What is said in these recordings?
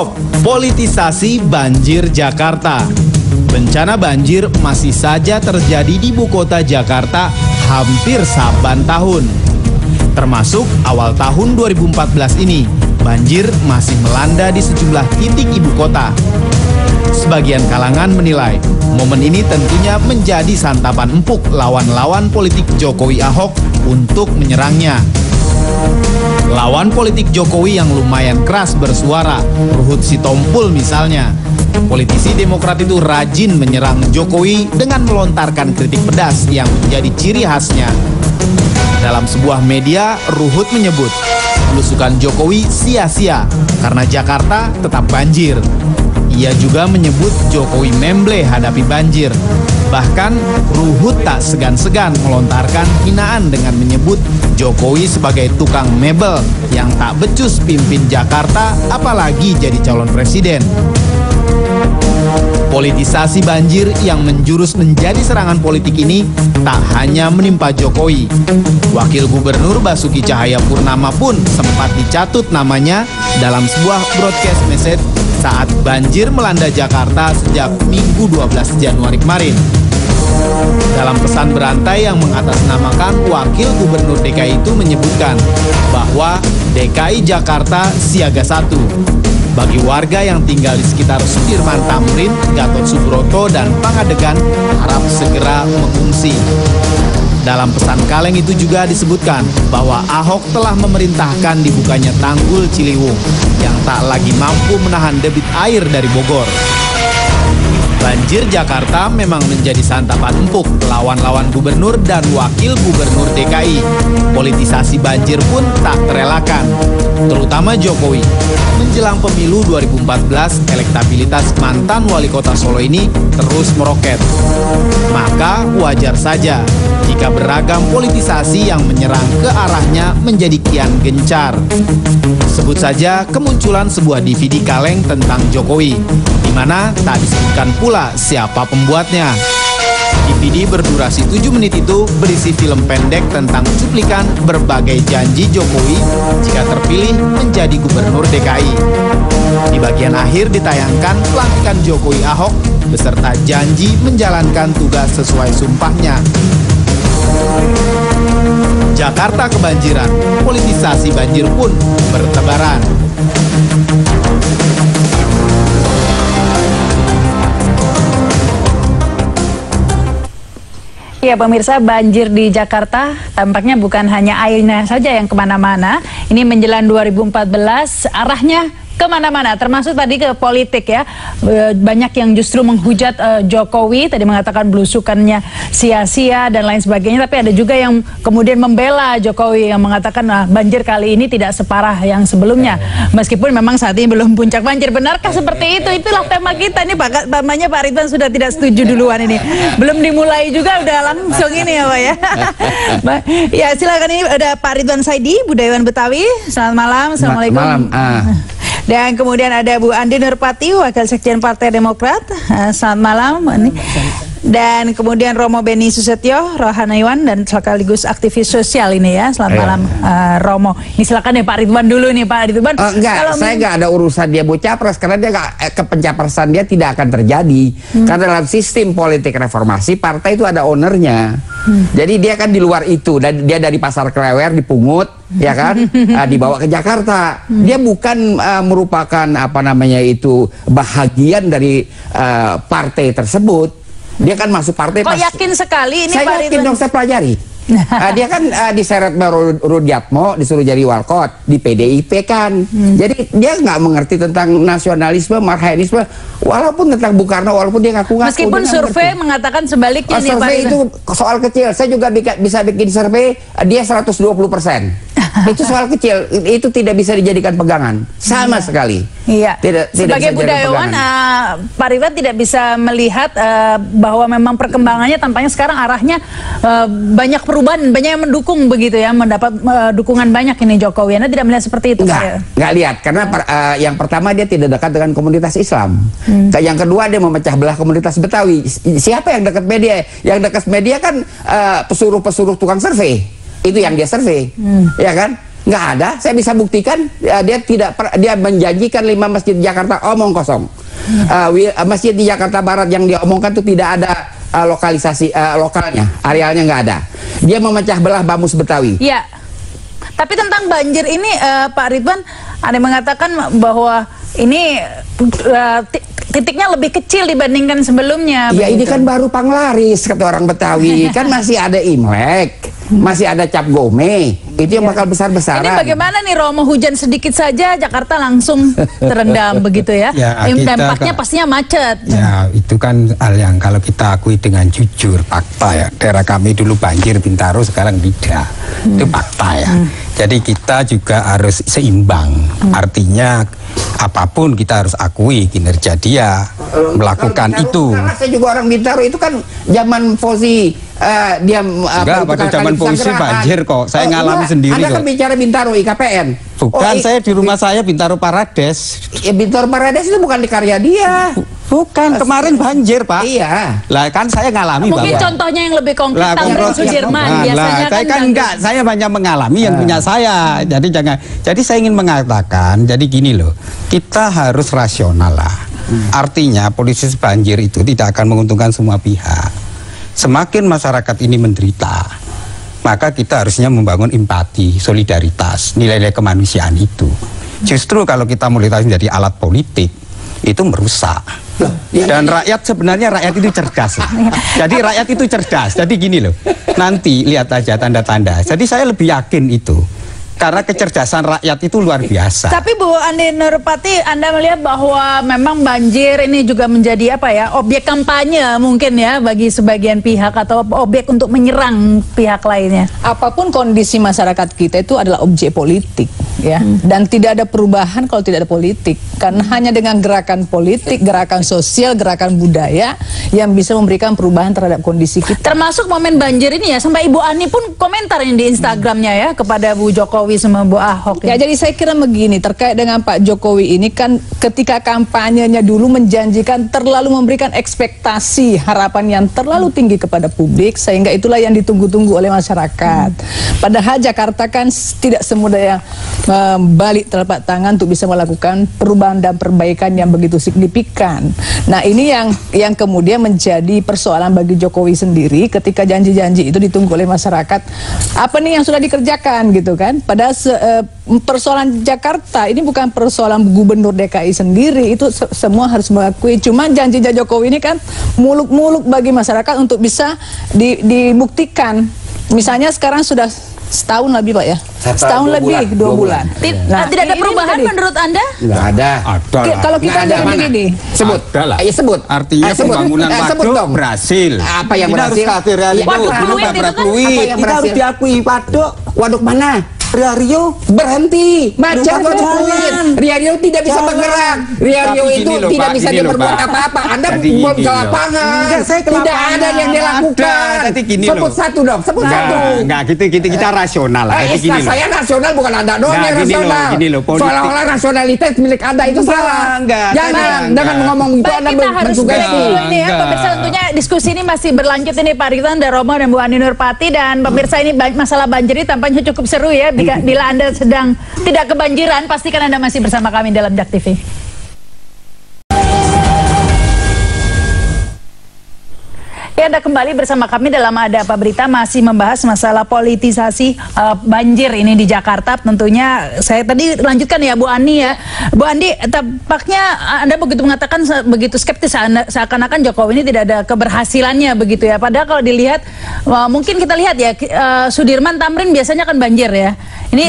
Stop politisasi banjir Jakarta. Bencana banjir masih saja terjadi di ibu kota Jakarta hampir saban tahun. Termasuk awal tahun 2014 ini, banjir masih melanda di sejumlah titik ibu kota. Sebagian kalangan menilai momen ini tentunya menjadi santapan empuk lawan-lawan politik Jokowi Ahok untuk menyerangnya. Lawan politik Jokowi yang lumayan keras bersuara, Ruhut Sitompul misalnya. Politisi Demokrat itu rajin menyerang Jokowi dengan melontarkan kritik pedas yang menjadi ciri khasnya. Dalam sebuah media, Ruhut menyebut belusukan Jokowi sia-sia karena Jakarta tetap banjir. Ia juga menyebut Jokowi memble hadapi banjir. Bahkan Ruhut tak segan-segan melontarkan hinaan dengan menyebut Jokowi sebagai tukang mebel yang tak becus pimpin Jakarta apalagi jadi calon presiden. Politisasi banjir yang menjurus menjadi serangan politik ini tak hanya menimpa Jokowi. Wakil Gubernur Basuki Cahayapurnama pun sempat dicatut namanya dalam sebuah broadcast message saat banjir melanda Jakarta sejak Minggu 12 Januari kemarin. Dalam pesan berantai yang mengatasnamakan Wakil Gubernur DKI itu menyebutkan bahwa DKI Jakarta siaga 1. Bagi warga yang tinggal di sekitar Sudirman Tamrin, Gatot Subroto, dan Pangadegan harap segera mengungsi. Dalam pesan kaleng itu juga disebutkan bahwa Ahok telah memerintahkan dibukanya tanggul Ciliwung yang tak lagi mampu menahan debit air dari Bogor. Banjir Jakarta memang menjadi santapan empuk lawan-lawan gubernur dan wakil gubernur DKI. Politisasi banjir pun tak terelakkan, terutama Jokowi. Menjelang pemilu 2014, elektabilitas mantan wali kota Solo ini terus meroket. Maka wajar saja jika beragam politisasi yang menyerang ke arahnya menjadi kian gencar. Sebut saja kemunculan sebuah DVD kaleng tentang Jokowi, di mana tak disebutkan pula siapa pembuatnya. DVD berdurasi 7 menit itu berisi film pendek tentang cuplikan berbagai janji Jokowi jika terpilih menjadi gubernur DKI. Di bagian akhir ditayangkan pelantikan Jokowi Ahok beserta janji menjalankan tugas sesuai sumpahnya. Jakarta kebanjiran, politisasi banjir pun bertebaran. Ya pemirsa, banjir di Jakarta tampaknya bukan hanya airnya saja yang kemana-mana. Ini menjelang 2014 arahnya kemana-mana, termasuk tadi ke politik ya. Banyak yang justru menghujat Jokowi, tadi mengatakan belusukannya sia-sia dan lain sebagainya. Tapi ada juga yang kemudian membela Jokowi yang mengatakan banjir kali ini tidak separah yang sebelumnya. Meskipun memang saat ini belum puncak banjir. Benarkah seperti itu? Itulah tema kita. Ini namanya Pak Ridwan sudah tidak setuju duluan ini. Belum dimulai juga udah langsung ini ya Pak ya. Ya silakan, ini ada Pak Ridwan Saidi, budayawan Betawi. Selamat malam. Assalamualaikum. Malam. Dan kemudian ada Bu Andi Nurpati, Wakil Sekjen Partai Demokrat. Selamat malam. Dan kemudian Romo Beni Susetyo, rohaniwan dan sekaligus aktivis sosial ini ya. Selamat malam Romo. Ini silakan ya Pak Ridwan dulu nih Pak Ridwan. Enggak, saya nggak ada urusan dia mau capres karena dia kepencapresan dia tidak akan terjadi. Karena dalam sistem politik reformasi partai itu ada ownernya. Jadi dia kan di luar itu, dan dia dari Pasar Klewer dipungut, ya kan, dibawa ke Jakarta. Dia bukan merupakan apa namanya itu bahagian dari partai tersebut. Dia kan masuk partai. Kok yakin sekali ini Pak Ridwan? Saya yakin dong, saya pelajari. Dia kan diseret Rudiatmo, disuruh jadi walkot di PDIP kan. Jadi dia nggak mengerti tentang nasionalisme, marhaenisme, walaupun tentang Bung Karno, walaupun dia ngaku-ngaku. Meskipun survei mengatakan sebaliknya nih Pak Survei itu soal kecil. Saya juga bisa bikin survei, dia 120%. Itu soal kecil, itu tidak bisa dijadikan pegangan sama sekali. Iya. Tidak sebagai budayawan, Pak Ridwan tidak bisa melihat bahwa memang perkembangannya tampaknya sekarang arahnya banyak perubahan, banyak yang mendukung begitu ya, mendapat dukungan banyak ini Jokowi. Anda tidak melihat seperti itu? Nggak lihat, karena yang pertama dia tidak dekat dengan komunitas Islam. Yang kedua dia memecah belah komunitas Betawi. Siapa yang dekat media? Yang dekat media kan pesuruh-pesuruh tukang survei. Itu yang dia survei, ya kan? Nggak ada. Saya bisa buktikan dia menjanjikan 5 masjid di Jakarta omong kosong. Masjid di Jakarta Barat yang dia omongkan itu tidak ada lokalisasi lokalnya, arealnya nggak ada. Dia memecah belah Bamus Betawi. Ya. Tapi tentang banjir ini Pak Ridwan, ada yang mengatakan bahwa ini titiknya lebih kecil dibandingkan sebelumnya. Ya ini kan baru Panglaris kata orang Betawi. Kan masih ada Imlek, masih ada Cap Gome. Itu yang bakal besar-besaran. Ini bagaimana nih Romo, hujan sedikit saja Jakarta langsung terendam begitu ya? Dampaknya pastinya macet. Ya itu kan hal yang kalau kita akui dengan jujur, fakta ya. Daerah kami dulu banjir Bintaro, sekarang tidak. Itu fakta ya. Jadi kita juga harus seimbang. Artinya apapun kita harus akui kinerja dia melakukan itu. Karena saya juga orang Bintaro, itu kan zaman Fauzi dia enggak, pada zaman Fauzi banjir kok. Saya ngalami sendiri. Anda kan bicara Bintaro IKPN. Bukan, saya di rumah saya Bintaro Parades. Ya, Bintaro Parades itu bukan di karya dia. Bukan, kemarin banjir Pak. Iya. Lah kan saya ngalami. Mungkin Bapak. contohnya yang lebih konkret Tamrin Sudirman. Biasanya saya kan enggak, saya banyak mengalami yang punya saya. Jadi jangan. Jadi saya ingin mengatakan, jadi gini loh, kita harus rasional lah. Artinya politik banjir itu tidak akan menguntungkan semua pihak. Semakin masyarakat ini menderita, maka kita harusnya membangun empati, solidaritas, nilai-nilai kemanusiaan itu. Justru kalau kita melihat menjadi alat politik, itu merusak. Dan rakyat sebenarnya rakyat itu cerdas. Jadi rakyat itu cerdas. Jadi gini loh, nanti lihat aja tanda-tanda. Jadi saya lebih yakin itu. Karena kecerdasan rakyat itu luar biasa. Tapi Bu Andi Nurpati, Anda melihat bahwa memang banjir ini juga menjadi apa ya, objek kampanye mungkin ya bagi sebagian pihak atau objek untuk menyerang pihak lainnya. Apapun kondisi masyarakat kita itu adalah objek politik ya, dan tidak ada perubahan kalau tidak ada politik. Karena hanya dengan gerakan politik, gerakan sosial, gerakan budaya yang bisa memberikan perubahan terhadap kondisi kita. Termasuk momen banjir ini ya, sampai Ibu Ani pun komentar ini di Instagramnya ya kepada Bu Jokowi sama Bu Ahok. Ya, jadi saya kira begini, terkait dengan Pak Jokowi ini kan ketika kampanyenya dulu menjanjikan terlalu memberikan ekspektasi, harapan yang terlalu tinggi kepada publik, sehingga itulah yang ditunggu-tunggu oleh masyarakat. Padahal Jakarta kan tidak semudah yang balik telapak tangan untuk bisa melakukan perubahan dan perbaikan yang begitu signifikan. Nah, ini yang kemudian menjadi persoalan bagi Jokowi sendiri ketika janji-janji itu ditunggu oleh masyarakat. Apa nih yang sudah dikerjakan gitu kan? Padahal persoalan Jakarta ini bukan persoalan Gubernur DKI sendiri, itu semua harus mengakui. Cuma janji Jokowi ini kan muluk-muluk bagi masyarakat untuk bisa dibuktikan. Misalnya sekarang sudah setahun lebih Pak ya, setahun lebih 2 bulan. Nah, tidak ada perubahan menurut Anda? Nggak ada. Kalau kita lihat begini, sebut. Sebut. Artinya pembangunan waduk berhasil. Apa yang berhasil? Waduk Pluit itu kan? Itu harus diakui. Waduk mana? Rio berhenti, macet Rio tidak bisa bergerak. Rio itu tidak bisa berbuat apa-apa. Anda belum ke lapangan. Tidak ada yang dilakukan. Sebut satu dong, sebut satu. Enggak, kita rasional lah. Saya rasional, bukan Anda doang yang rasional. Seolah-olah rasionalitas milik Anda itu salah. Jangan ngomong itu, Anda mensugesti. Ini ya, pemirsa, tentunya diskusi ini masih berlanjut ini Pak Ridwan dan Romo dan Bu Andi Nurpati, dan pemirsa ini masalah banjir ini tampaknya cukup seru ya. Bila Anda sedang tidak kebanjiran, pastikan Anda masih bersama kami dalam Jak TV. Ya, Anda kembali bersama kami dalam Ada Apa Berita, masih membahas masalah politisasi banjir ini di Jakarta. Tentunya saya tadi lanjutkan ya Bu Ani ya. Bu Andi, tampaknya Anda begitu mengatakan begitu skeptis, seakan-akan Jokowi ini tidak ada keberhasilannya begitu ya. Padahal kalau dilihat, mungkin kita lihat ya, Sudirman Tamrin biasanya kan banjir ya. Ini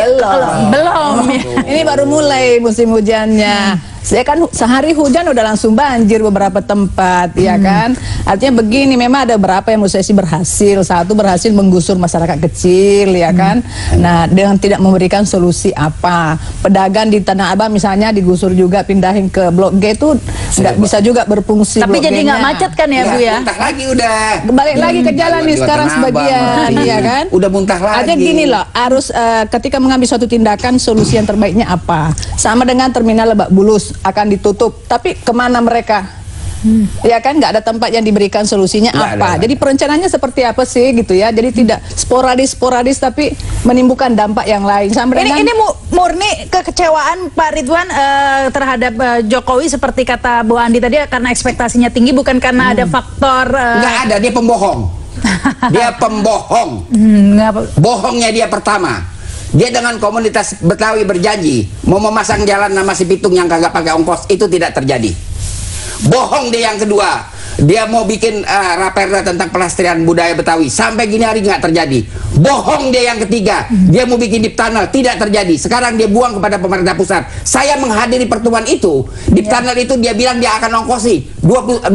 belum ya. Ini baru mulai musim hujannya. Saya kan sehari hujan udah langsung banjir beberapa tempat, ya kan. Artinya begini, memang ada beberapa yang menurut saya sih berhasil. Satu, berhasil menggusur masyarakat kecil, ya kan. Nah, dengan tidak memberikan solusi apa. Pedagang di Tanah Abang misalnya digusur juga, pindahin ke Blok G itu nggak bisa juga berfungsi. Tapi jadi nggak macet kan ya, Bu ya? Muntah lagi udah. Balik lagi ke jalan nih sekarang sebagian, iya kan. Udah muntah lagi. Artinya gini loh, harus ketika mengambil suatu tindakan, solusi yang terbaiknya apa. Sama dengan terminal Lebak Bulus akan ditutup, tapi kemana mereka Ya kan, nggak ada tempat yang diberikan solusinya Nggak apa. ada. Jadi perencanaannya seperti apa sih gitu ya. Jadi tidak sporadis tapi menimbulkan dampak yang lain. Sampai dengan Ini murni kekecewaan Pak Ridwan terhadap Jokowi seperti kata Bu Andi tadi, karena ekspektasinya tinggi, bukan karena ada faktor Nggak ada, dia pembohong. Dia pembohong. Bohongnya dia pertama. Dia dengan komunitas Betawi berjanji mau memasang jalan nama si Pitung yang kagak pakai ongkos, itu tidak terjadi. Bohong dia yang kedua. Dia mau bikin raperda tentang pelestarian budaya Betawi, sampai gini hari nggak terjadi. Bohong dia yang ketiga. Dia mau bikin deep tunnel, tidak terjadi. Sekarang dia buang kepada pemerintah pusat. Saya menghadiri pertemuan itu. Deep tunnel itu dia bilang dia akan ongkosi 21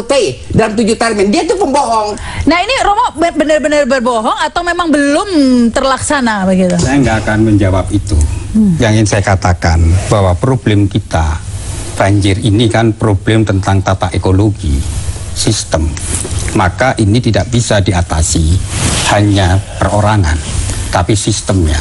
T dalam 7 termin. Dia tuh pembohong. Nah, ini Romo benar-benar berbohong atau memang belum terlaksana begitu? Saya nggak akan menjawab itu. Yang ingin saya katakan bahwa problem kita banjir ini kan problem tentang tata ekologi, sistem. Maka ini tidak bisa diatasi hanya perorangan, tapi sistemnya.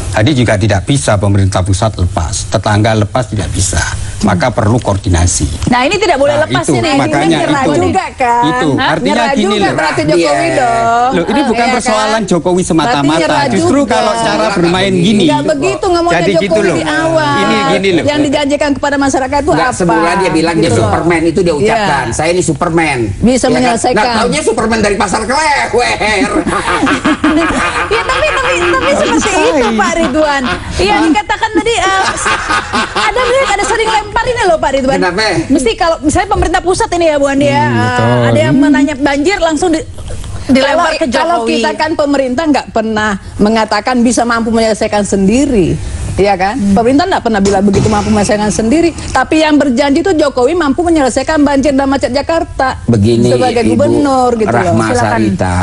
Jadi juga tidak bisa pemerintah pusat lepas, tetangga lepas tidak bisa. Maka perlu koordinasi. Nah, ini tidak boleh lepas itu, ini. makanya Ini nyerah itu. juga kan. Itu artinya Nyerah gini juga loh. berarti Jokowi Dia. dong. Loh, ini bukan Iya persoalan kan? Jokowi Berarti semata-mata. nyerah Justru juga. kalau cara bermain Nggak gini. Nggak begitu ngomongnya Jadi Jokowi gitu loh. di awal. Ini gini loh. Yang dijanjikan kepada masyarakat itu Nggak apa? semula dia bilang dia Gitu loh. Superman, itu dia ucapkan. Iya. Saya ini Superman. Bisa Ya kan? menyelesaikan. Nah, taunya Superman dari pasar Klewer. Ya, tapi seperti itu Pak Ridwan. Iya, dikatakan tadi ada sering lempar ini loh Pak Ridwan. Kenapa? Mesti kalau misalnya pemerintah pusat ini ya Bu Andi ya, betul. ada yang menanya banjir langsung dilempar ke Jokowi. Kalau kita kan pemerintah nggak pernah mengatakan bisa mampu menyelesaikan sendiri, ya kan? Pemerintah nggak pernah bilang begitu mampu menyelesaikan sendiri. Tapi yang berjanji itu Jokowi mampu menyelesaikan banjir dan macet Jakarta Begini, sebagai Ibu gubernur gitu loh. Rahma Silakan. Sarita,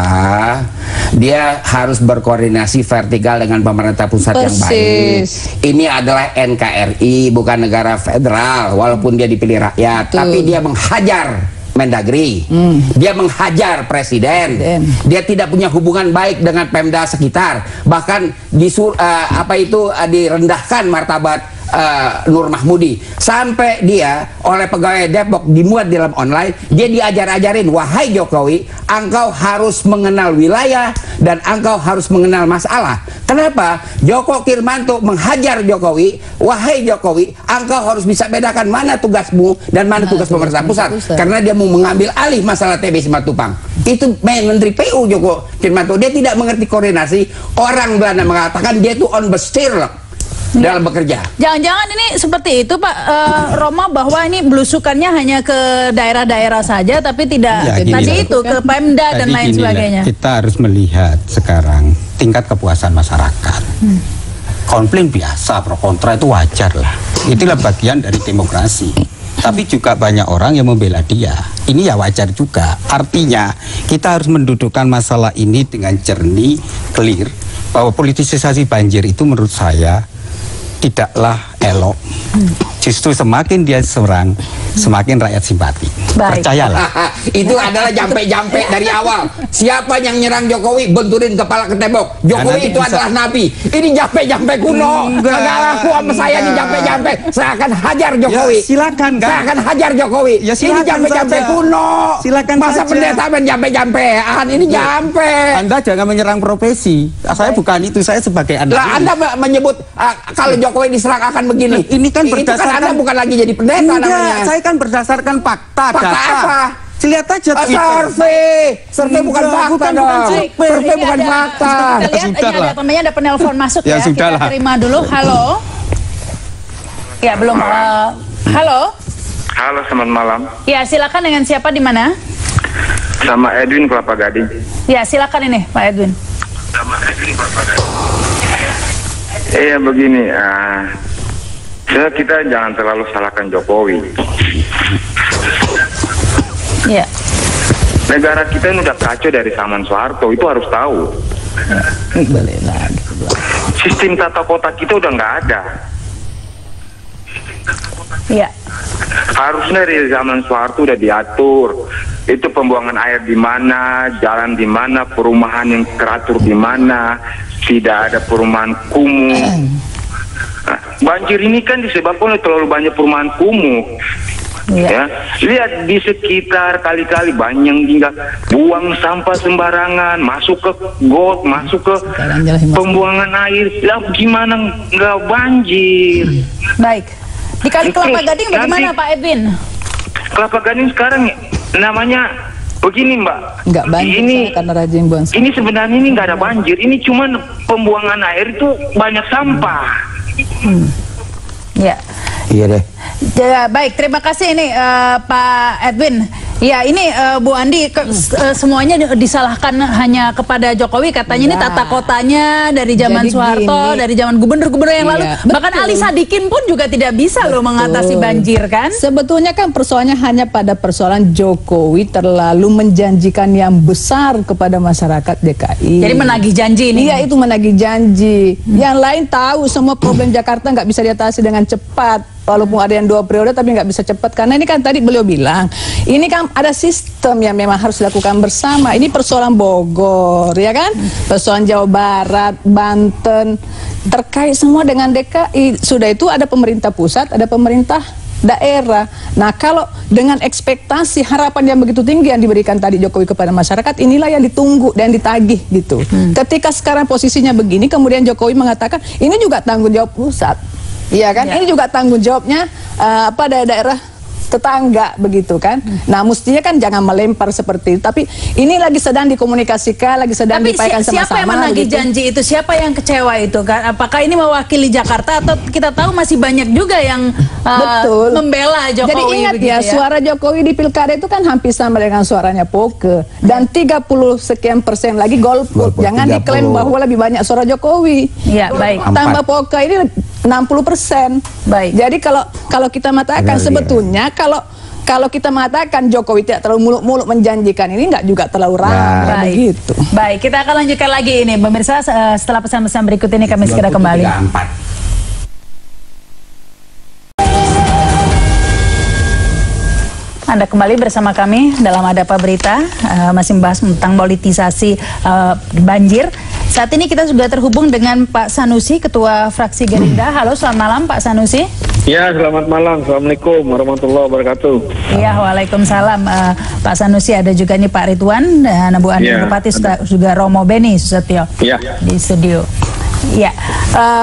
dia harus berkoordinasi vertikal dengan pemerintah pusat yang baik. Persis. Ini adalah NKRI, bukan negara federal, walaupun dia dipilih rakyat, Betul. tapi dia menghajar Mendagri, dia menghajar presiden, dia tidak punya hubungan baik dengan Pemda sekitar, bahkan direndahkan martabat Nur Mahmudi, sampai dia oleh pegawai Depok dimuat di dalam online. Dia diajar-ajarin, wahai Jokowi, engkau harus mengenal wilayah dan engkau harus mengenal masalah. Kenapa? Joko Kirmanto menghajar Jokowi, wahai Jokowi, engkau harus bisa bedakan mana tugasmu dan mana tugas pemerintah pusat, karena dia mau mengambil alih masalah TB Simatupang. Itu Menteri PU Joko Kirmanto. Dia tidak mengerti koordinasi. Orang Belanda mengatakan dia itu on bestirlek dalam bekerja. Jangan-jangan ini seperti itu Pak Roma, bahwa ini belusukannya hanya ke daerah-daerah saja, tapi tidak Ya, gini tadi loh. itu ke Pemda dan Jadi lain gini lah, sebagainya. kita harus melihat sekarang tingkat kepuasan masyarakat. Konflik biasa, pro kontra itu wajar lah. Itulah bagian dari demokrasi. Tapi juga banyak orang yang membela dia. Ini ya wajar juga. Artinya kita harus mendudukkan masalah ini dengan jernih, clear, bahwa politisasi banjir itu menurut saya tidaklah elok. Justru semakin dia serang, semakin rakyat simpati. Baik. Percayalah. Itu adalah jampe-jampe dari awal. Siapa yang nyerang Jokowi, benturin kepala ke tembok. Jokowi nanti itu bisa. adalah nabi. Ini jampe-jampe kuno. Enggak. Enggak laku sama saya nih jampe-jampe. Saya akan hajar Jokowi. Ya, silakan, kan? Saya akan hajar Jokowi. Ya, ini silakan jampe-jampe saja. kuno. Silakan Masa saja. pendeta main jampe-jampean. Ini jampe. Anda jangan menyerang profesi. Saya bukan itu, saya sebagai Lah Anda. Anda menyebut kalau Jokowi diserang akan begini. Ini kan Itu berdasarkan- Anda bukan lagi jadi pendeta Enggak, namanya. saya kan berdasarkan fakta, Fakta data. apa? Lihat aja Twitter. Survei bukan Enggak, fakta bukan dong. survei. Survei Ini bukan ada- fakta. Kita lihat ini Sudah ada lah. temannya, ada penelpon masuk Ya, ya. sudah Kita lah. terima dulu. Halo. Ya belum. Halo. Halo, selamat malam. Ya silakan, dengan siapa di mana? Sama Edwin Kelapa Gading. Ya silakan ini Pak Edwin. Iya begini, kita jangan terlalu salahkan Jokowi. Ya. Negara kita ini udah kacau dari zaman Soeharto, itu harus tahu. Sistem tata kota kita udah nggak ada. Ya. Harusnya dari zaman Soeharto udah diatur. Itu pembuangan air di mana, jalan di mana, perumahan yang teratur di mana, tidak ada perumahan kumuh. Nah, banjir ini kan disebabkan oleh terlalu banyak perumahan kumuh. Ya, lihat di sekitar kali-kali banyak yang tinggal buang sampah sembarangan, masuk ke got, masuk ke pembuangan air. Lah gimana nggak banjir? Baik. Di Kali Kelapa Gading bagaimana Pak Edwin? Kelapa Gading sekarang namanya begini Mbak. Nggak banjir ini karena rajin buang sampah. Ini sebenarnya ini nggak ada banjir. Ini cuman pembuangan air itu banyak sampah. Ya. Iya deh. Ya, baik, terima kasih ini Pak Edwin. Ya, ini Bu Andi semuanya disalahkan hanya kepada Jokowi, katanya ini tata kotanya dari zaman Jadi Soeharto, gini, dari zaman gubernur-gubernur yang lalu. iya, Bahkan betul. Ali Sadikin pun juga tidak bisa loh mengatasi banjir kan? Sebetulnya kan persoalannya hanya pada persoalan Jokowi terlalu menjanjikan yang besar kepada masyarakat DKI. Jadi menagih janji ini. Iya, itu menagih janji. Yang lain tahu semua problem Jakarta nggak bisa diatasi dengan cepat. Walaupun ada yang 2 periode tapi nggak bisa cepat. Karena ini kan tadi beliau bilang, ini kan ada sistem yang memang harus dilakukan bersama. Ini persoalan Bogor, ya kan? Persoalan Jawa Barat, Banten, terkait semua dengan DKI. Sudah itu ada pemerintah pusat, ada pemerintah daerah. Nah, kalau dengan ekspektasi harapan yang begitu tinggi yang diberikan tadi Jokowi kepada masyarakat, inilah yang ditunggu dan ditagih gitu. Ketika sekarang posisinya begini, kemudian Jokowi mengatakan ini juga tanggung jawab pusat, iya kan? Ini juga tanggung jawabnya daerah tetangga begitu kan. Nah, mestinya kan jangan melempar seperti itu. Tapi ini lagi sedang dikomunikasikan, lagi sedang dipakai sama-sama. Siapa yang menagih janji itu? Siapa yang kecewa itu kan? Apakah ini mewakili Jakarta atau kita tahu masih banyak juga yang membela Jokowi? Jadi ingat ya, suara Jokowi di pilkada itu kan hampir sama dengan suaranya Poke, dan 30 sekian persen lagi golput. Jangan 30. diklaim bahwa lebih banyak suara Jokowi. Ya, baik. Tambah Poke ini 60%. Baik. Jadi kalau kita mengatakan sebetulnya kalau kita mengatakan Jokowi tidak terlalu muluk-muluk menjanjikan, ini nggak juga terlalu ramai begitu. Baik, kita akan lanjutkan lagi ini pemirsa setelah pesan-pesan berikut ini kami segera kembali. 34. Anda kembali bersama kami dalam Ada Apa Berita, masih membahas tentang politisasi banjir. Saat ini kita juga terhubung dengan Pak Sanusi, Ketua Fraksi Gerindra. Halo, selamat malam Pak Sanusi. Ya, selamat malam. Assalamualaikum warahmatullahi wabarakatuh. Iya, waalaikumsalam. Pak Sanusi, ada juga nih Pak Ridwan dan Bu Andi Bupati, juga Romo Beni Susetio di studio. Ya,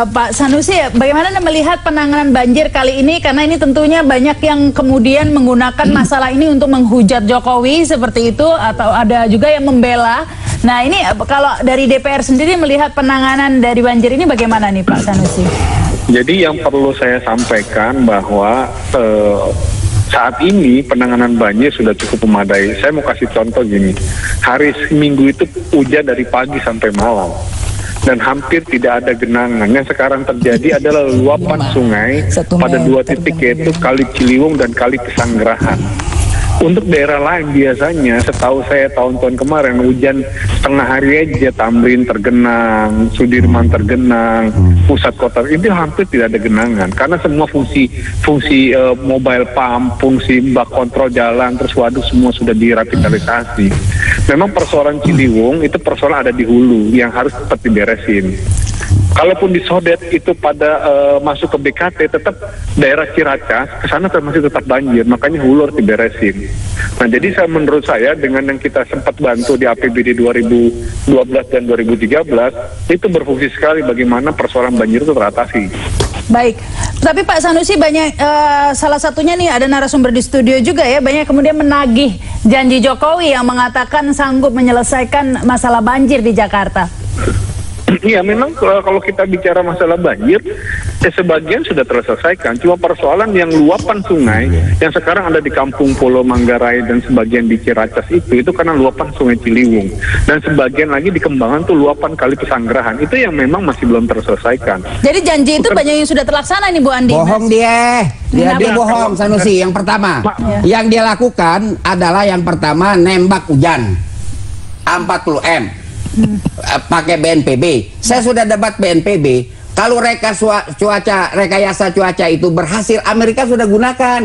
Pak Sanusi, bagaimana Anda melihat penanganan banjir kali ini? Karena ini tentunya banyak yang kemudian menggunakan masalah ini untuk menghujat Jokowi seperti itu, atau ada juga yang membela. Nah, ini kalau dari DPR sendiri melihat penanganan dari banjir ini bagaimana nih Pak Sanusi? Jadi yang perlu saya sampaikan bahwa saat ini penanganan banjir sudah cukup memadai. Saya mau kasih contoh gini, hari Minggu itu hujan dari pagi sampai malam dan hampir tidak ada genangan. Yang sekarang terjadi adalah luapan sungai pada 2 titik, yaitu Kali Ciliwung dan Kali Pesanggerahan. Untuk daerah lain biasanya, setahu saya tahun-tahun kemarin hujan setengah hari aja Tamrin tergenang, Sudirman tergenang, pusat kota itu hampir tidak ada genangan karena semua fungsi mobile pump, fungsi bak kontrol jalan, terus waduk semua sudah direvitalisasi. Memang persoalan Ciliwung itu persoalan ada di hulu yang harus tetap diberesin. Kalaupun disodet itu pada masuk ke BKT, tetap daerah Ciracas ke sana masih tetap banjir, makanya hulu harus diberesin. Nah, jadi menurut saya dengan yang kita sempat bantu di APBD 2012 dan 2013 itu berfungsi sekali bagaimana persoalan banjir itu teratasi. Baik, tapi Pak Sanusi banyak salah satunya nih ada narasumber di studio juga ya, banyak kemudian menagih janji Jokowi yang mengatakan sanggup menyelesaikan masalah banjir di Jakarta. Iya, memang kalau kita bicara masalah banjir, sebagian sudah terselesaikan. Cuma persoalan yang luapan sungai yang sekarang ada di Kampung Pulau Manggarai dan sebagian di Ciracas itu karena luapan sungai Ciliwung. Dan sebagian lagi di Kembangan tuh luapan Kali Pesanggerahan. Itu yang memang masih belum terselesaikan. Jadi janji itu banyak yang sudah terlaksana nih Bu Andi. Bohong dia bohong Sanusi. Yang pertama, yang dia lakukan adalah yang pertama nembak hujan 40 M. Pakai BNPB. Saya sudah debat BNPB. Kalau rekayasa cuaca itu berhasil, Amerika sudah gunakan.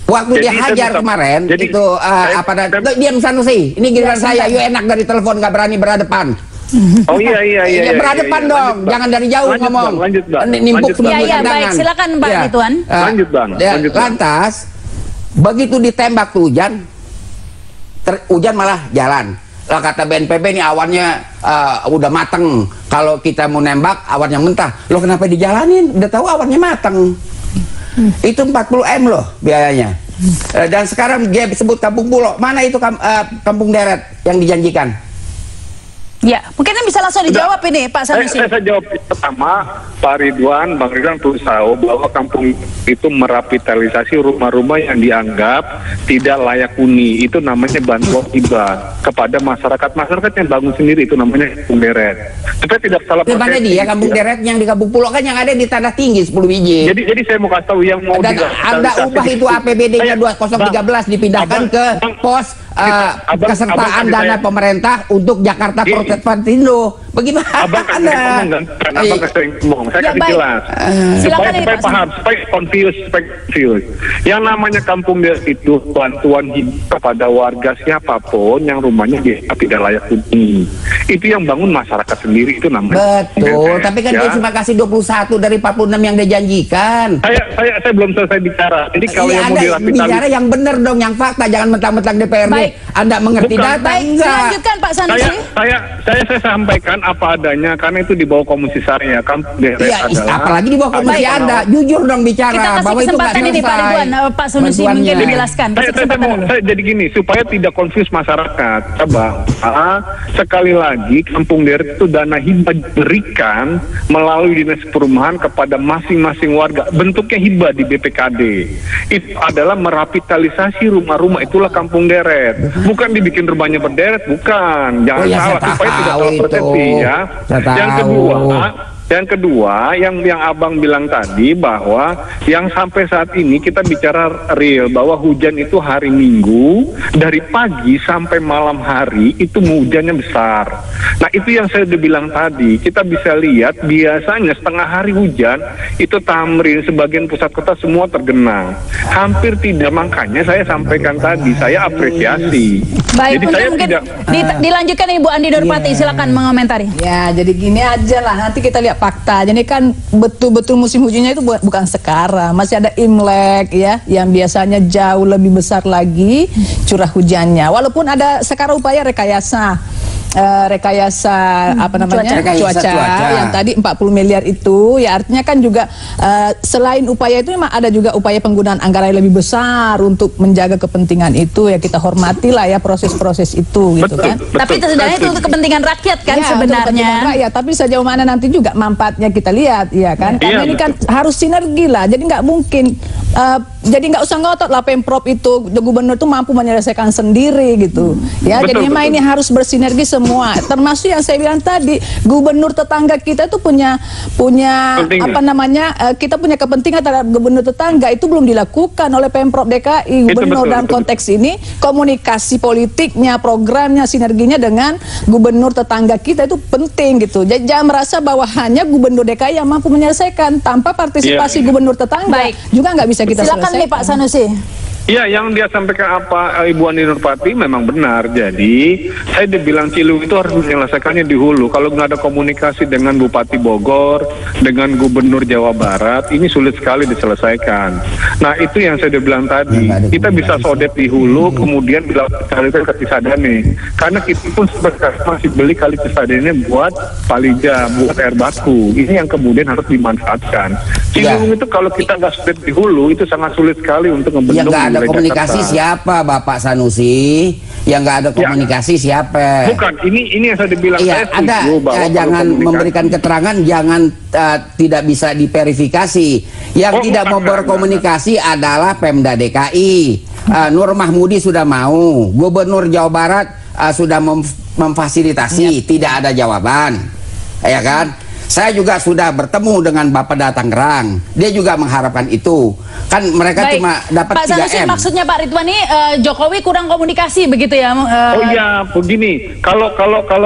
Waktu dia hajar kemarin itu diam Sanusi. Ini giliran saya. Yuk enak dari telepon, nggak berani berhadapan. Oh iya. Berhadapan dong. Jangan dari jauh ngomong. Lanjut, Bang. Nimbuk Iya, baik. Silakan Pak Ridwan. Lanjut, Bang. Lantas Begitu ditembak tuh hujan, hujan malah jalan. Lah kata BNPB nih awannya udah mateng. Kalau kita mau nembak awan yang mentah. Loh kenapa dijalanin? Udah tahu awannya mateng. Itu 40 M loh biayanya. Dan sekarang dia disebut Kampung Pulau. Mana itu Kampung Deret yang dijanjikan? Ya, mungkin bisa langsung dijawab ini Pak Sanusi. Saya jawab pertama, Pak Ridwan, Bang Ridwan perlu tahu bahwa kampung itu merapitalisasi rumah-rumah yang dianggap tidak layak huni. Itu namanya bantuan hibah kepada masyarakat. Masyarakat yang bangun sendiri, itu namanya Kampung Deret. Supaya tidak salah persepsi. Mana dia Kampung Deret yang di Kampung Pulau kan yang ada di Tanah Tinggi 10 biji. Jadi saya mau kasih tahu yang mau Anda ubah itu APBD-nya 2013 dipindahkan ke pos kesertaan dana pemerintah untuk Jakarta Propertindo. Bagaimana? Abang sering ngomong, saya kasih jelas. Supaya paham, supaya confused. Yang namanya Kampung Deret itu bantuan hidup kepada warga siapapun yang rumahnya tidak layak huni. Itu yang bangun masyarakat sendiri, itu namanya. Betul, tapi kan dia cuma kasih 21 dari 46 yang dia janjikan. Saya belum selesai bicara. Jadi kalau yang mau dirapitalisasi, bicara yang benar dong, yang fakta, jangan mentang-mentang DPRD. Baik. Anda mengerti data enggak? Lanjutkan Pak Sanusi. Saya sampaikan apa adanya karena itu di bawah komisi saya. Kampung Deret adalah apalagi di bawah komisi Anda. Jujur dong bicara kita kasih bahwa itu nggak kesempatan ini Pak Ridwan, Pak Sanusi mungkin menjelaskan. Saya jadi gini supaya tidak confuse masyarakat. Bahwa sekali lagi Kampung Deret itu dana hibah diberikan melalui dinas perumahan kepada masing-masing warga. Bentuknya hibah di BPKD. Itu adalah merapitalisasi rumah-rumah, itulah Kampung Deret. Bukan dibikin rumahnya berderet, bukan. Jangan salah supaya tidak salah persepsi ya. Yang kedua, yang Abang bilang tadi bahwa yang sampai saat ini kita bicara real bahwa hujan itu hari Minggu dari pagi sampai malam hari itu hujannya besar. Nah itu yang saya udah bilang tadi, kita bisa lihat biasanya setengah hari hujan itu Tamrin sebagian pusat kota semua tergenang. Hampir tidak, makanya saya sampaikan tadi saya apresiasi. Baik, jadi saya mungkin tidak dilanjutkan Ibu Andi Nurpati, silakan mengomentari. Ya, jadi gini aja lah, nanti kita lihat fakta. Jadi kan betul-betul musim hujannya itu bukan sekarang, masih ada Imlek ya, yang biasanya jauh lebih besar lagi curah hujannya. Walaupun ada sekarang upaya rekayasa apa namanya cuaca yang tadi 40 miliar itu ya, artinya kan juga selain upaya itu memang ada juga upaya penggunaan anggaran yang lebih besar untuk menjaga kepentingan itu ya, kita hormati lah ya proses-proses itu gitu kan. Tapi sebenarnya itu untuk kepentingan rakyat kan ya, sebenarnya. Ya, tapi sejauh mana nanti juga manfaatnya kita lihat ya kan. Karena ini kan harus sinergi lah. Jadi nggak mungkin jadi nggak usah ngotot lah Pemprov itu, gubernur itu mampu menyelesaikan sendiri gitu. Ya, jadi memang ini harus bersinergi semua. Termasuk yang saya bilang tadi, gubernur tetangga kita itu punya apa namanya, kita punya kepentingan terhadap gubernur tetangga, itu belum dilakukan oleh Pemprov DKI. Gubernur dalam konteks ini komunikasi politiknya, programnya, sinerginya dengan gubernur tetangga kita itu penting gitu. Jadi jangan merasa bahwa hanya gubernur DKI yang mampu menyelesaikan, tanpa partisipasi gubernur tetangga juga nggak bisa kita silakan selesaikan. nih Pak Sanusi. Iya, yang dia sampaikan apa Ibu Andi Nurpati memang benar. Jadi saya dibilang Ciliwung itu harus menyelesaikannya di hulu. Kalau nggak ada komunikasi dengan Bupati Bogor, dengan Gubernur Jawa Barat, ini sulit sekali diselesaikan. Nah itu yang saya bilang tadi. Kita bisa sodet di hulu, kemudian bila kali ke Cisadane. Karena kita pun masih beli kali Cisadane buat palija, buat air baku. Ini yang kemudian harus dimanfaatkan. Ciliwung itu kalau kita nggak sodet di hulu, itu sangat sulit sekali untuk membentuk. Ada komunikasi Jakarta. Siapa Bapak Sanusi? Yang nggak ada komunikasi siapa? Bukan, ini yang saya dibilang. Iya, saya ada. Jangan memberikan keterangan, jangan tidak bisa diverifikasi. Yang tidak mau berkomunikasi adalah Pemda DKI. Nur Mahmudi sudah mau, Gubernur Jawa Barat sudah memfasilitasi, tidak ada jawaban, ya kan? Saya juga sudah bertemu dengan Bapeda Tangerang. Dia juga mengharapkan itu. Kan mereka cuma dapat 3M. Pak Sanusi, maksudnya Pak Ridwan ini Jokowi kurang komunikasi begitu ya? Oh iya, begini. Kalau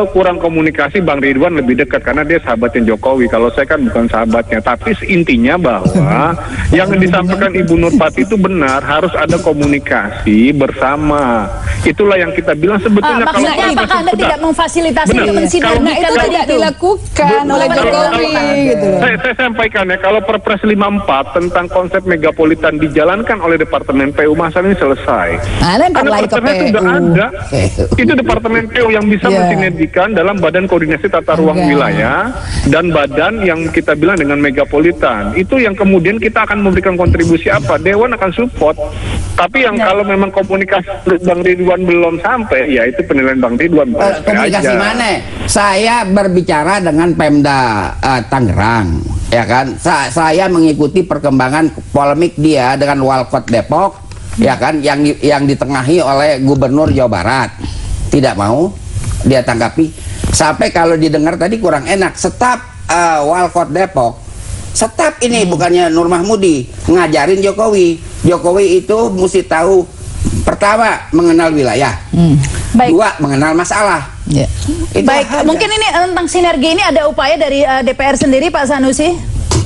kurang komunikasi, Bang Ridwan lebih dekat karena dia sahabatnya Jokowi. Kalau saya kan bukan sahabatnya. Tapi intinya bahwa yang disampaikan Ibu Nurpati itu benar, harus ada komunikasi bersama. Itulah yang kita bilang sebetulnya. Maksudnya apakah Anda tidak memfasilitasi itu tidak dilakukan oleh Jokowi gitu loh. Saya sampaikan ya, kalau Perpres 54 tentang konsep megapolitan dijalankan oleh Departemen PU, masalah ini selesai. Lempar Karena lagi ke perpresnya PU. sudah ada. Itu Departemen PU yang bisa mensinergikan dalam Badan Koordinasi Tata Ruang Wilayah dan badan yang kita bilang dengan megapolitan. Itu yang kemudian kita akan memberikan kontribusi apa? Dewan akan support. Tapi yang kalau memang komunikasi Bang Ridwan belum sampai, ya itu penilaian Bang Ridwan. Komunikasi mana? Saya berbicara dengan Pemda Tangerang, ya kan? Saya mengikuti perkembangan polemik dia dengan Walkot Depok, ya kan? Yang ditengahi oleh Gubernur Jawa Barat. Tidak mau dia tanggapi. Sampai kalau didengar tadi kurang enak. Staf Walkot Depok, staf ini bukannya Nur Mahmudi ngajarin Jokowi. Jokowi itu mesti tahu, pertama mengenal wilayah, Baik. dua mengenal masalah. Baik, mungkin ini tentang sinergi ini ada upaya dari DPR sendiri, Pak Sanusi?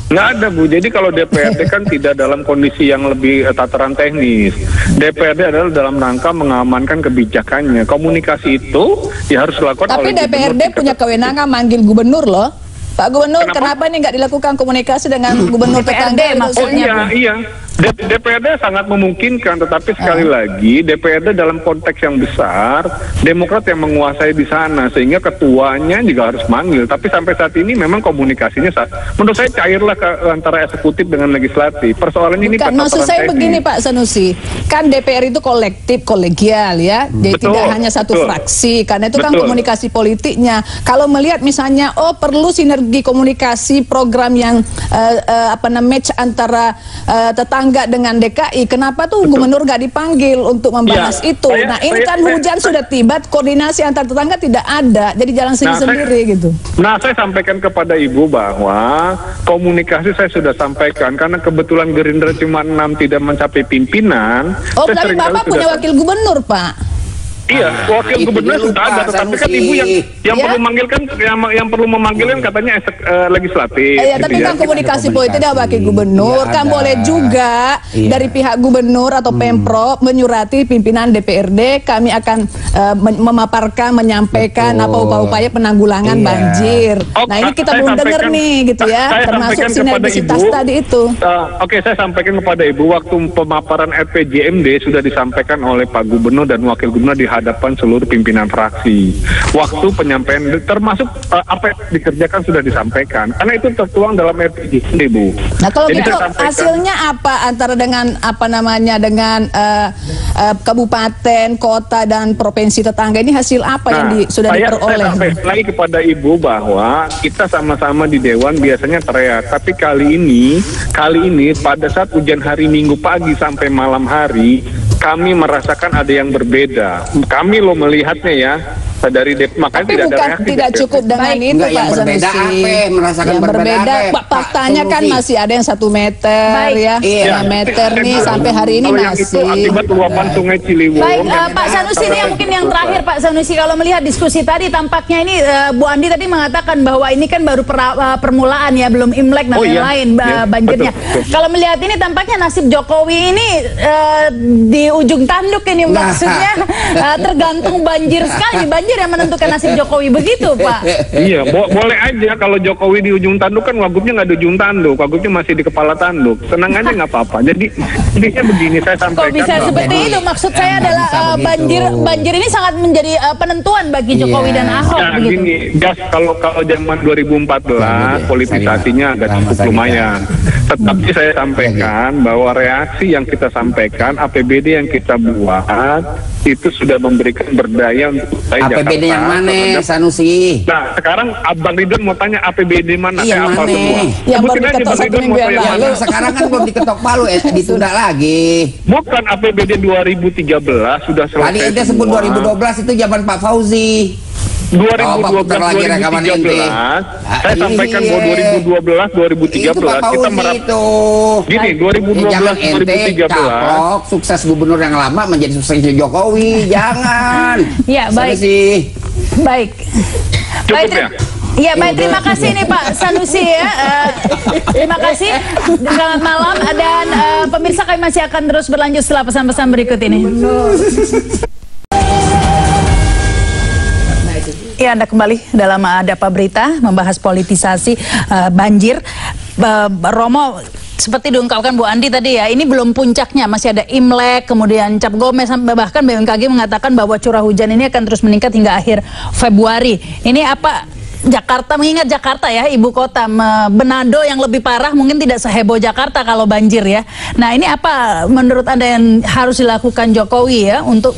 Nggak ada, Bu. Jadi kalau DPRD kan tidak dalam kondisi yang lebih tataran teknis. DPRD adalah dalam rangka mengamankan kebijakannya. Komunikasi itu ya harus dilakukan Tapi oleh DPRD gubernur. punya kewenangan manggil gubernur loh. Pak Gubernur, kenapa ini nggak dilakukan komunikasi dengan gubernur tetangga? Oh iya. DPRD sangat memungkinkan, tetapi sekali lagi DPRD dalam konteks yang besar, Demokrat yang menguasai di sana, sehingga ketuanya juga harus manggil. Tapi sampai saat ini memang komunikasinya menurut saya cairlah antara eksekutif dengan legislatif. Persoalan ini Bukan, maksud saya begini Pak Sanusi, kan DPR itu kolektif, kolegial ya, jadi tidak hanya satu fraksi, karena itu kan komunikasi politiknya. Kalau melihat misalnya, perlu sinergi komunikasi program yang match antara tetangga dengan DKI, kenapa tuh gubernur gak dipanggil untuk membahas itu? Nah ini kan hujan sudah tiba, koordinasi antar tetangga tidak ada, jadi jalan sendiri gitu. Nah saya sampaikan kepada Ibu bahwa komunikasi saya sudah sampaikan, karena kebetulan Gerindra cuma 6 tidak mencapai pimpinan. Tapi Bapak punya wakil gubernur, Pak. Iya, wakil gubernur sudah ada, tetapi kan Ibu yang perlu memanggilkan, yang perlu memanggilkan katanya legislatif. Iya, tapi kan komunikasi politik dari wakil gubernur kan boleh juga dari pihak gubernur atau Pemprov menyurati pimpinan DPRD, kami akan memaparkan, menyampaikan apa upaya penanggulangan banjir. Nah ini kita belum dengar nih gitu ya, termasuk sinergisitas tadi itu. Oke, saya sampaikan kepada Ibu, waktu pemaparan RPJMD sudah disampaikan oleh Pak Gubernur dan Wakil Gubernur di hadapan seluruh pimpinan fraksi. Waktu penyampaian termasuk apa yang dikerjakan sudah disampaikan, karena itu tertuang dalam RPJMD, Bu. Nah kalau gitu hasilnya apa antara dengan dengan kabupaten, kota dan provinsi tetangga ini, hasil apa yang sudah diperoleh? Saya sampaikan lagi kepada Ibu bahwa kita sama-sama di Dewan biasanya teriak, tapi kali ini pada saat hujan hari Minggu pagi sampai malam hari, kami merasakan ada yang berbeda. Kami melihatnya ya dari makanya tapi tidak bukan ada reaksi. Tidak cukup dengan itu Pak Sanusi. Yang berbeda, faktanya kan masih ada yang 1 meter ya, 5 meter nih sampai hari ini masih. Akibat luapan Sungai Ciliwung. Baik, Pak Sanusi ini yang mungkin yang terakhir Pak Sanusi, kalau melihat diskusi tadi tampaknya ini Bu Andi tadi mengatakan bahwa ini kan baru permulaan ya, belum Imlek dan lain-lain banjirnya. Kalau melihat ini tampaknya nasib Jokowi ini di ujung tanduk ini, maksudnya tergantung banjir sekali. Banjir yang menentukan nasib Jokowi, begitu Pak? Iya, boleh aja kalau Jokowi di ujung tanduk, kan wagubnya nggak di ujung tanduk, wagubnya masih di kepala tanduk. Tenang aja nggak apa-apa. Jadi intinya begini, saya sampaikan. Kok bisa seperti itu? Maksud saya adalah banjir ini sangat menjadi penentuan bagi Jokowi dan Ahok. Nah, gini, kalau zaman 2014 politisasinya agak cukup lumayan. Tetapi saya sampaikan bahwa reaksi yang kita sampaikan, APBD yang kita buat itu sudah memberikan berdaya untuk APBD yang mana, Sanusi? Nah, sekarang Abang Ridwan mau tanya APBD mana? Yang mana? Yang baru diketok 1 minggu yang lalu. Sekarang kan belum diketok palu, ditunda lagi. Bukan APBD 2013 sudah selesai. Tadi ente sebut 2012 itu zaman Pak Fauzi. 2012-2013 saya sampaikan bahwa 2012-2013 kita gini, 2012-2013 sukses gubernur yang lama menjadi sukses Jokowi, jangan. Ya baik. Baik. Cukup ya? Iya, baik, terima kasih nih Pak Sanusi ya. Terima kasih. Selamat malam, dan pemirsa, kami masih akan terus berlanjut setelah pesan-pesan berikut ini. Ya, Anda kembali dalam Adapa Berita membahas politisasi banjir. Romo, seperti diungkapkan Bu Andi tadi ya, ini belum puncaknya, masih ada Imlek, kemudian Cap Gomez, bahkan BMKG mengatakan bahwa curah hujan ini akan terus meningkat hingga akhir Februari. Ini apa? Jakarta, mengingat Jakarta ya, ibu kota, Manado yang lebih parah mungkin tidak seheboh Jakarta kalau banjir ya. Nah, ini apa menurut Anda yang harus dilakukan Jokowi ya untuk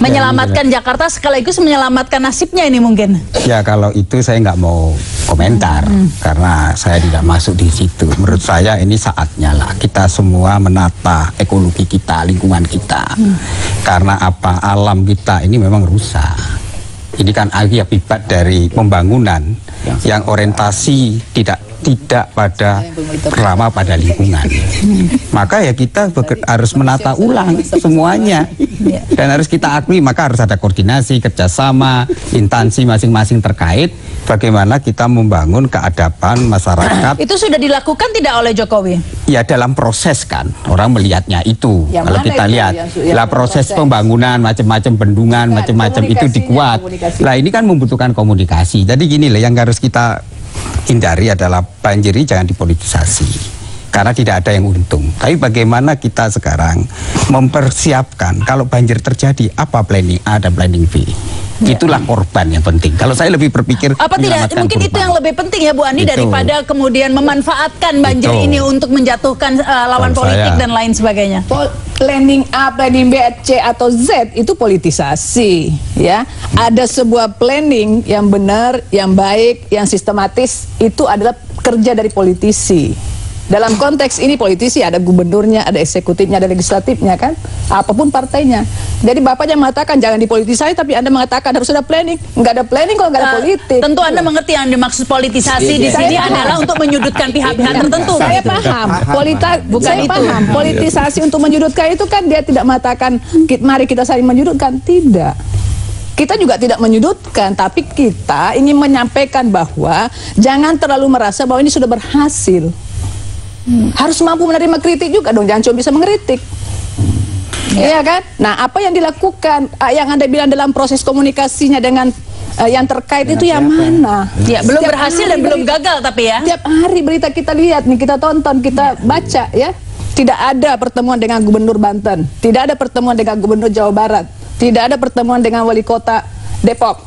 menyelamatkan Jakarta sekaligus menyelamatkan nasibnya ini mungkin? Ya, kalau itu saya nggak mau komentar karena saya tidak masuk di situ. Menurut saya ini saatnya lah kita semua menata ekologi kita, lingkungan kita. Karena apa, alam kita ini memang rusak. Ini kan akibat dari pembangunan yang orientasi tidak pada ramah pada lingkungan. Maka ya kita harus menata ulang semuanya. Dan harus kita akui, maka harus ada koordinasi, kerjasama, instansi masing-masing terkait bagaimana kita membangun keadaban masyarakat. Itu sudah dilakukan tidak oleh Jokowi? Ya, dalam proses kan, orang melihatnya itu. Yang kalau kita itu lihat, lah proses pembangunan, macam-macam bendungan, macam-macam itu dikuat. Lah ini kan membutuhkan komunikasi. Jadi gini lah, yang harus kita hindari adalah banjir ini jangan dipolitisasi. Karena tidak ada yang untung. Tapi bagaimana kita sekarang mempersiapkan kalau banjir terjadi, apa planning A dan planning B. Itulah korban yang penting. Kalau saya lebih berpikir apa tidak mungkin korban. Itu yang lebih penting ya Bu Andi daripada kemudian memanfaatkan banjir ini untuk menjatuhkan lawan politik dan lain sebagainya. Planning A, planning B, C atau Z itu politisasi ya. Ada sebuah planning yang benar, yang baik, yang sistematis, itu adalah kerja dari politisi. Dalam konteks ini politisi ada gubernurnya, ada eksekutifnya, ada legislatifnya kan, apapun partainya. Jadi bapaknya mengatakan jangan dipolitisasi, tapi Anda mengatakan harus ada planning. Nggak ada planning kalau nggak ada politik. Tentu Anda mengerti yang dimaksud politisasi di sini adalah untuk menyudutkan pihak-pihak tertentu. Saya paham, paham. Politisasi untuk menyudutkan itu kan dia tidak mengatakan mari kita saling menyudutkan, tidak. Kita juga tidak menyudutkan, tapi kita ingin menyampaikan bahwa jangan terlalu merasa bahwa ini sudah berhasil. Harus mampu menerima kritik juga dong, jangan cuma bisa mengkritik. Iya kan? Nah, apa yang dilakukan, yang Anda bilang dalam proses komunikasinya dengan yang terkait itu yang mana? Ya, belum berhasil dan belum gagal tapi ya. Tiap hari berita kita lihat nih, kita tonton, kita baca ya. Tidak ada pertemuan dengan Gubernur Banten, tidak ada pertemuan dengan Gubernur Jawa Barat, tidak ada pertemuan dengan Wali Kota Depok,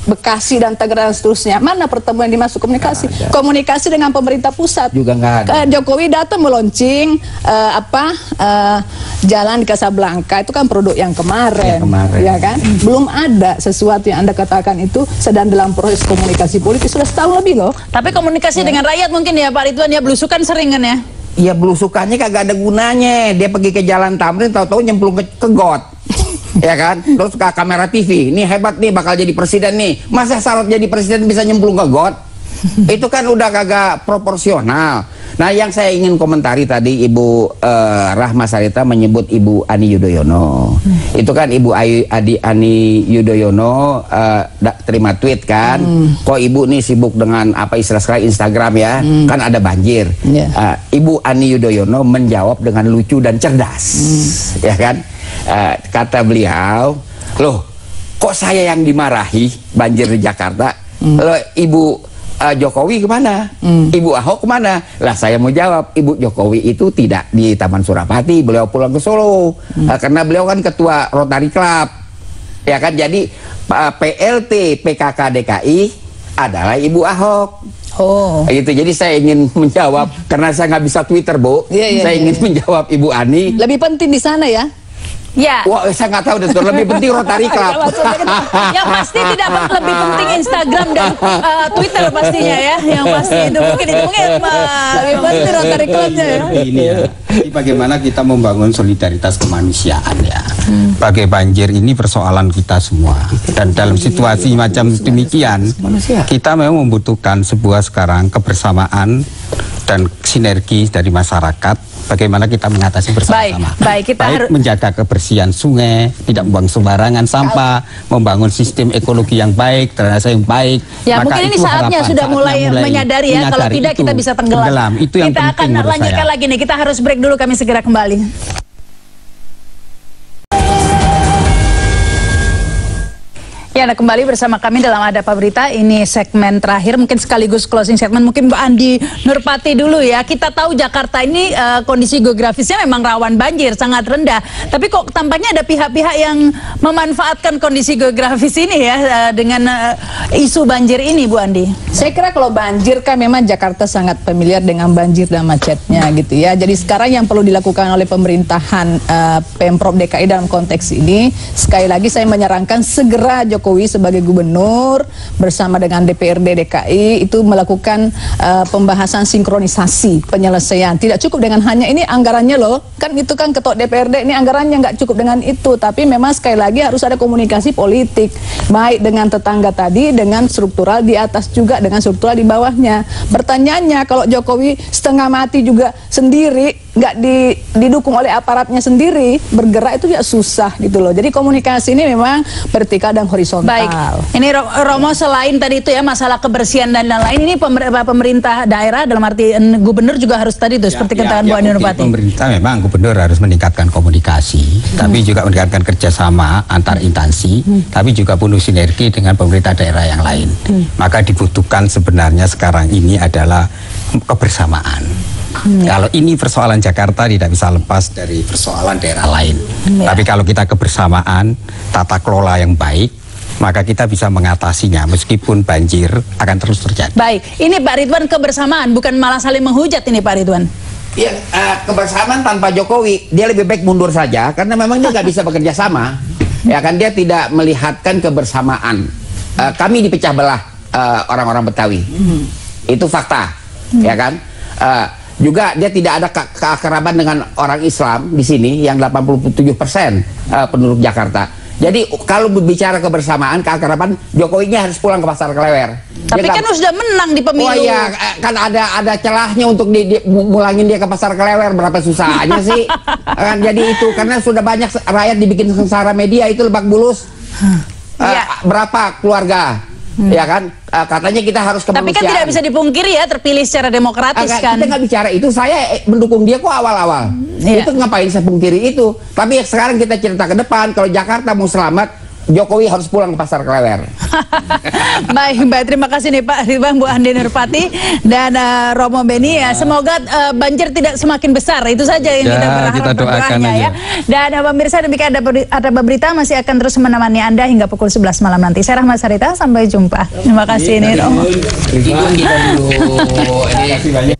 Bekasi dan Tangerang dan seterusnya. Mana pertemuan yang dimasuk komunikasi? Komunikasi dengan pemerintah pusat juga nggak ada. Jokowi datang meluncing jalan di Casablanca, itu kan produk yang kemarin. Ya kan? Belum ada sesuatu yang Anda katakan itu sedang dalam proses komunikasi politik sudah setahun lebih loh. Tapi komunikasi dengan rakyat mungkin ya Pak Ridwan ya, belusukan sering kan ya? Iya, belusukannya kagak ada gunanya. Dia pergi ke Jalan Tamrin, tahu-tahu nyemplung ke got. Ya kan, terus ke kamera TV, ini hebat nih bakal jadi presiden nih. Masa syarat jadi presiden bisa nyemplung ke got? Itu kan udah kagak proporsional. Nah, yang saya ingin komentari tadi Ibu Rahma Sarita menyebut Ibu Ani Yudhoyono. Itu kan Ibu Ani Yudhoyono terima tweet kan, kok Ibu nih sibuk dengan apa istilah sekarang Instagram ya, kan ada banjir. Ibu Ani Yudhoyono menjawab dengan lucu dan cerdas, ya kan? Kata beliau, loh kok saya yang dimarahi banjir di Jakarta, loh Ibu Jokowi kemana? Ibu Ahok kemana? Lah saya mau jawab, Ibu Jokowi itu tidak di Taman Surapati, beliau pulang ke Solo karena beliau kan ketua Rotary Club, ya kan. Jadi PLT PKK DKI adalah Ibu Ahok. Oh, gitu. Jadi saya ingin menjawab karena saya nggak bisa Twitter, Bu. Saya ingin menjawab Ibu Ani. Lebih penting di sana ya. Ya. Wah, saya nggak tahu deh, lebih penting Rotary Club. Yang pasti tidak lebih penting Instagram dan Twitter pastinya ya. Yang pasti itu mungkin lebih penting Rotary Clubnya ya. Ini ya. Jadi bagaimana kita membangun solidaritas kemanusiaan ya. Bagai banjir ini persoalan kita semua. Dan dalam situasi macam demikian, kita memang membutuhkan sebuah sekarang kebersamaan dan sinergi dari masyarakat. Bagaimana kita mengatasi bersama-sama. Baik, kita harus menjaga kebersihan sungai, tidak membuang sembarangan sampah, membangun sistem ekologi yang baik, drainase yang baik. Ya, maka mungkin ini saatnya sudah mulai menyadari ya, kalau tidak kita bisa tenggelam. Itu yang kita akan lanjutkan lagi nih, kita harus break dulu, kami segera kembali. Ya, Anda kembali bersama kami dalam Ada Apa Berita. Ini segmen terakhir, mungkin sekaligus closing segmen. Mungkin Mbak Andi Nurpati dulu ya. Kita tahu Jakarta ini kondisi geografisnya memang rawan banjir, sangat rendah. Tapi kok tampaknya ada pihak-pihak yang memanfaatkan kondisi geografis ini ya dengan isu banjir ini, Bu Andi. Saya kira kalau banjir kan memang Jakarta sangat familiar dengan banjir dan macetnya gitu ya. Jadi sekarang yang perlu dilakukan oleh pemerintahan Pemprov DKI dalam konteks ini, sekali lagi saya menyarankan segera Jokowi sebagai gubernur bersama dengan DPRD DKI itu melakukan pembahasan sinkronisasi penyelesaian. Tidak cukup dengan hanya ini anggarannya loh, kan itu kan ketua DPRD ini anggarannya nggak cukup dengan itu, tapi memang sekali lagi harus ada komunikasi politik baik dengan tetangga tadi, dengan struktural di atas juga dengan struktural di bawahnya. Pertanyaannya kalau Jokowi setengah mati juga sendiri, nggak didukung oleh aparatnya sendiri, bergerak itu ya susah gitu loh. Jadi komunikasi ini memang vertikal dan horizontal. Baik, ini Romo, selain tadi itu ya masalah kebersihan dan lain-lain, ini pemerintah daerah dalam arti gubernur juga harus tadi itu seperti katakan Bu Andi Nurpati. Pemerintah memang gubernur harus meningkatkan komunikasi, tapi juga meningkatkan kerjasama antar instansi, tapi juga penuh sinergi dengan pemerintah daerah yang lain. Maka dibutuhkan sebenarnya sekarang ini adalah kebersamaan. Kalau ini persoalan Jakarta tidak bisa lepas dari persoalan daerah lain. Tapi kalau kita kebersamaan, tata kelola yang baik, maka kita bisa mengatasinya meskipun banjir akan terus terjadi. Baik, ini Pak Ridwan kebersamaan, bukan malah saling menghujat ini Pak Ridwan. Ya, kebersamaan tanpa Jokowi, dia lebih baik mundur saja karena memang dia nggak bisa bekerja sama. Ya kan, dia tidak melihatkan kebersamaan. Kami dipecah belah orang-orang Betawi, itu fakta, ya kan. Juga dia tidak ada keakraban dengan orang Islam di sini yang 87% penduduk Jakarta. Jadi kalau berbicara kebersamaan, keakraban, Jokowinya harus pulang ke Pasar Klewer. Tapi kan sudah menang di pemilu. Oh iya, kan ada celahnya untuk mulangin dia ke Pasar Klewer, berapa susahnya sih? Kan jadi itu karena sudah banyak rakyat dibikin sengsara media itu Lebak Bulus. Berapa keluarga? Ya kan, katanya kita harus kemanusiaan. Tapi kan tidak bisa dipungkiri ya, terpilih secara demokratis kan. Kita nggak bicara itu, saya mendukung dia kok awal-awal. Itu ngapain saya pungkiri itu. Tapi sekarang kita cerita ke depan, kalau Jakarta mau selamat, Jokowi harus pulang ke Pasar Klewer. Baik, terima kasih nih Pak Ridwan, Bu Andi Nurpati dan Romo Beni ya. Semoga banjir tidak semakin besar. Itu saja yang kita berharap, kita doakan aja. Ya. Dan pemirsa, demikian Ada Berita masih akan terus menemani Anda hingga pukul 11 malam nanti. Saya Rahma Sarita, sampai jumpa. Terima kasih nih Romo. Terima kasih banyak.